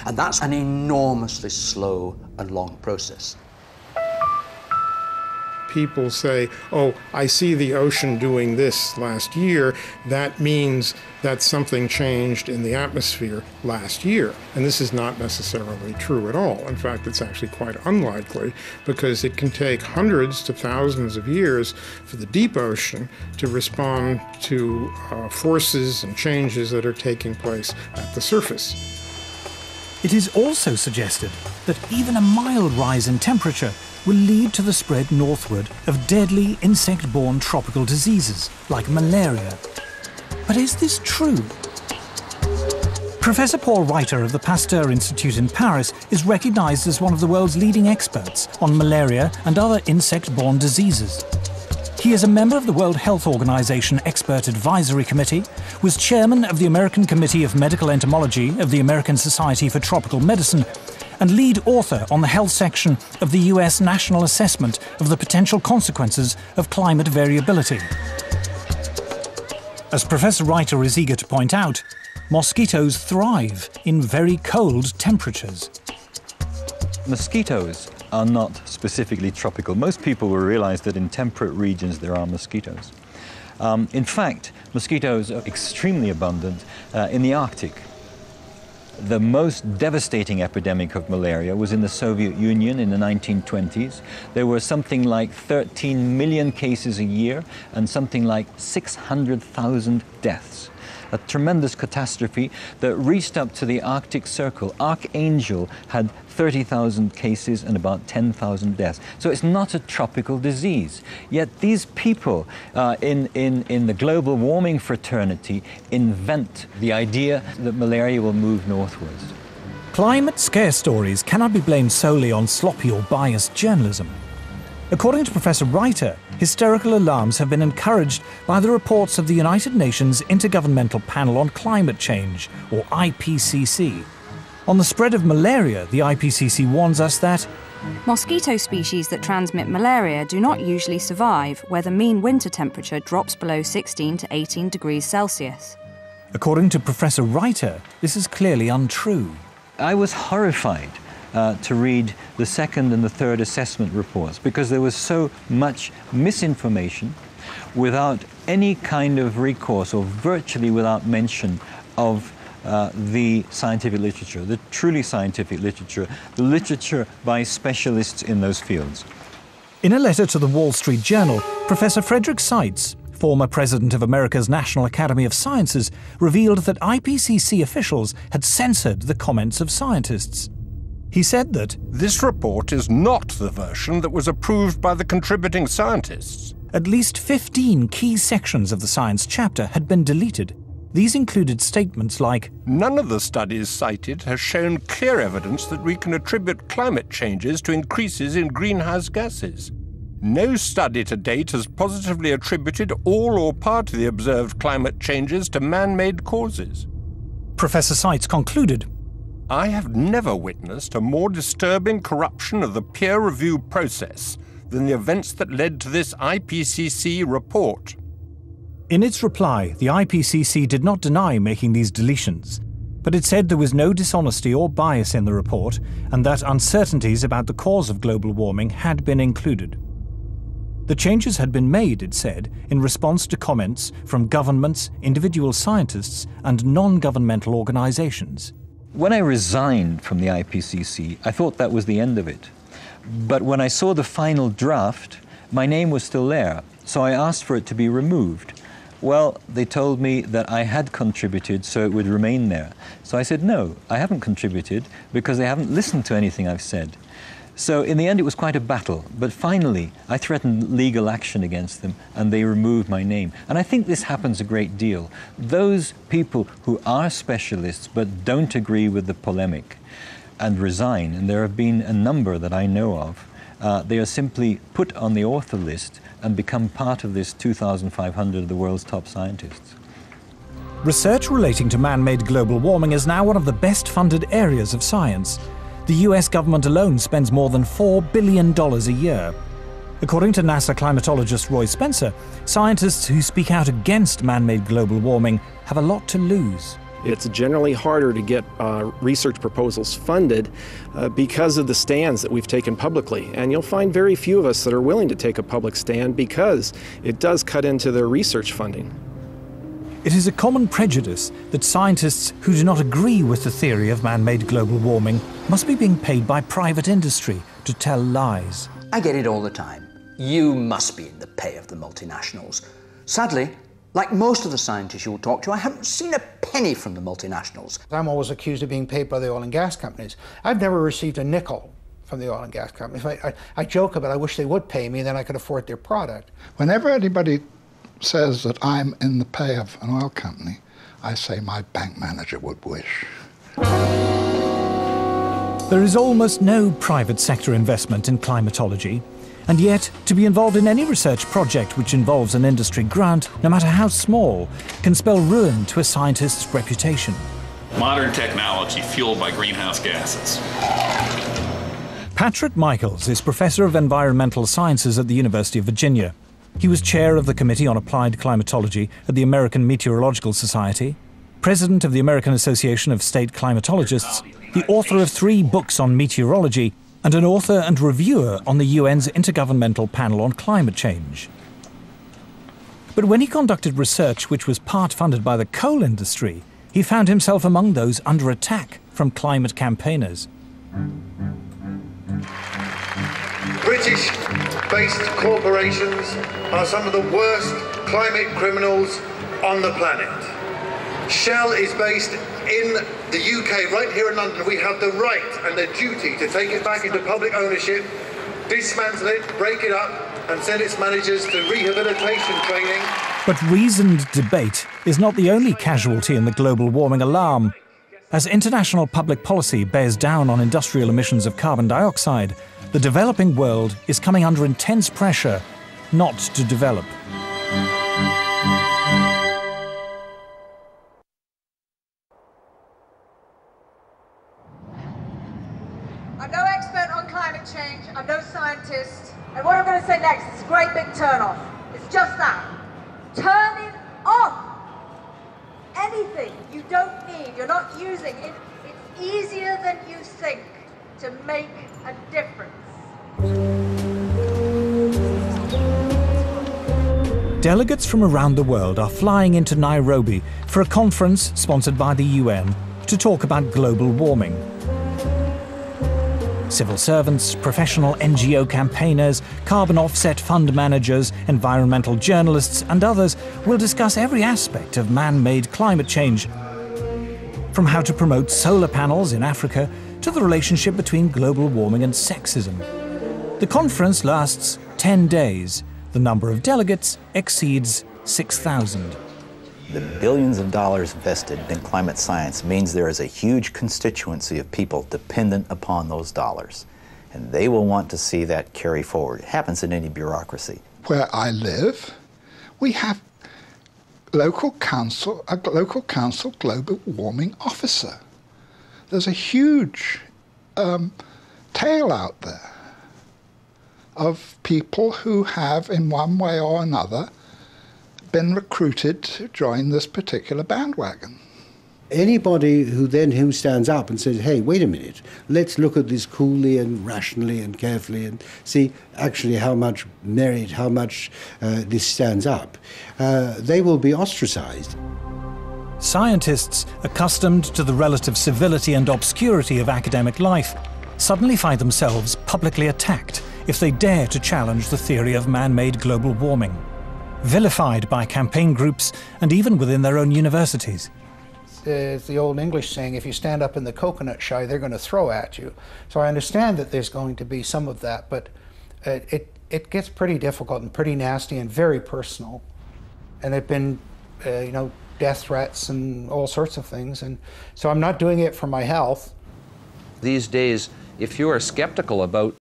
And that's an enormously slow and long process. People say, oh, I see the ocean doing this last year. That means that something changed in the atmosphere last year. And this is not necessarily true at all. In fact, it's actually quite unlikely, because it can take hundreds to thousands of years for the deep ocean to respond to forces and changes that are taking place at the surface. It is also suggested that even a mild rise in temperature will lead to the spread northward of deadly insect-borne tropical diseases like malaria. But is this true? Professor Paul Reiter of the Pasteur Institute in Paris is recognized as one of the world's leading experts on malaria and other insect-borne diseases. He is a member of the World Health Organization Expert Advisory Committee, was chairman of the American Committee of Medical Entomology of the American Society for Tropical Medicine, and lead author on the health section of the US National Assessment of the Potential Consequences of Climate Variability. As Professor Reiter is eager to point out, mosquitoes thrive in very cold temperatures. Mosquitoes are not specifically tropical. Most people will realize that in temperate regions there are mosquitoes. In fact, mosquitoes are extremely abundant in the Arctic. The most devastating epidemic of malaria was in the Soviet Union in the 1920s. There were something like 13 million cases a year and something like 600,000 deaths. A tremendous catastrophe that reached up to the Arctic Circle. Archangel had 30,000 cases and about 10,000 deaths. So it's not a tropical disease. Yet these people in the global warming fraternity invent the idea that malaria will move northwards. Climate scare stories cannot be blamed solely on sloppy or biased journalism. According to Professor Reiter, hysterical alarms have been encouraged by the reports of the United Nations Intergovernmental Panel on Climate Change, or IPCC. On the spread of malaria, the IPCC warns us that mosquito species that transmit malaria do not usually survive where the mean winter temperature drops below 16 to 18 degrees Celsius. According to Professor Reiter, this is clearly untrue. I was horrified to read the second and the third assessment reports because there was so much misinformation without any kind of recourse, or virtually without mention of the scientific literature, the truly scientific literature, the literature by specialists in those fields. In a letter to the Wall Street Journal, Professor Frederick Seitz, former president of America's National Academy of Sciences, revealed that IPCC officials had censored the comments of scientists. He said that this report is not the version that was approved by the contributing scientists. At least 15 key sections of the science chapter had been deleted. These included statements like, none of the studies cited has shown clear evidence that we can attribute climate changes to increases in greenhouse gases. No study to date has positively attributed all or part of the observed climate changes to man-made causes. Professor Seitz concluded, I have never witnessed a more disturbing corruption of the peer review process than the events that led to this IPCC report. In its reply, the IPCC did not deny making these deletions, but it said there was no dishonesty or bias in the report and that uncertainties about the cause of global warming had been included. The changes had been made, it said, in response to comments from governments, individual scientists, and non-governmental organizations. When I resigned from the IPCC, I thought that was the end of it. But when I saw the final draft, my name was still there, so I asked for it to be removed. Well, they told me that I had contributed, so it would remain there. So I said, no, I haven't contributed because they haven't listened to anything I've said. So in the end, it was quite a battle. But finally, I threatened legal action against them, and they removed my name. And I think this happens a great deal. Those people who are specialists but don't agree with the polemic and resign, and there have been a number that I know of, they are simply put on the author list and become part of this 2,500 of the world's top scientists. Research relating to man-made global warming is now one of the best-funded areas of science. The US government alone spends more than $4 billion a year. According to NASA climatologist Roy Spencer, scientists who speak out against man-made global warming have a lot to lose. It's generally harder to get research proposals funded because of the stands that we've taken publicly. And you'll find very few of us that are willing to take a public stand because it does cut into their research funding. It is a common prejudice that scientists who do not agree with the theory of man-made global warming must be being paid by private industry to tell lies. I get it all the time. You must be in the pay of the multinationals. Sadly, like most of the scientists you'll talk to, I haven't seen a penny from the multinationals. I'm always accused of being paid by the oil and gas companies. I've never received a nickel from the oil and gas companies. I joke about I wish they would pay me, then I could afford their product. Whenever anybody says that I'm in the pay of an oil company, I say my bank manager would wish. There is almost no private sector investment in climatology. And yet, to be involved in any research project which involves an industry grant, no matter how small, can spell ruin to a scientist's reputation. Modern technology fueled by greenhouse gases. Patrick Michaels is Professor of Environmental Sciences at the University of Virginia. He was chair of the Committee on Applied Climatology at the American Meteorological Society, president of the American Association of State Climatologists, the author of 3 books on meteorology, and an author and reviewer on the UN's Intergovernmental Panel on Climate Change. But when he conducted research which was part funded by the coal industry, he found himself among those under attack from climate campaigners. British-based corporations are some of the worst climate criminals on the planet. Shell is based in the UK, right here in London. We have the right and the duty to take it back into public ownership, dismantle it, break it up, and send its managers to rehabilitation training. But reasoned debate is not the only casualty in the global warming alarm. As international public policy bears down on industrial emissions of carbon dioxide, the developing world is coming under intense pressure not to develop. I'm no expert on climate change, I'm no scientist, and what I'm going to say next is a great big turn-off. It's just that. Turn it off! Anything you don't need, you're not using, it's easier than you think to make a difference. Delegates from around the world are flying into Nairobi for a conference sponsored by the UN to talk about global warming. Civil servants, professional NGO campaigners, carbon offset fund managers, environmental journalists and others will discuss every aspect of man-made climate change, from how to promote solar panels in Africa to the relationship between global warming and sexism. The conference lasts 10 days. The number of delegates exceeds 6,000. The billions of dollars invested in climate science means there is a huge constituency of people dependent upon those dollars. And they will want to see that carry forward. It happens in any bureaucracy. Where I live, we have a local council global warming officer. There's a huge tail out there of people who have, in one way or another, been recruited to join this particular bandwagon. Anybody who stands up and says, hey, wait a minute, let's look at this coolly and rationally and carefully and see actually how much merit, how much this stands up, they will be ostracized. Scientists, accustomed to the relative civility and obscurity of academic life, suddenly find themselves publicly attacked if they dare to challenge the theory of man-made global warming. Vilified by campaign groups and even within their own universities. It's the old English saying, if you stand up in the coconut shy, they're going to throw at you. So I understand that there's going to be some of that, but it gets pretty difficult and pretty nasty and very personal. And there've been, death threats and all sorts of things. And so I'm not doing it for my health. These days, if you are skeptical about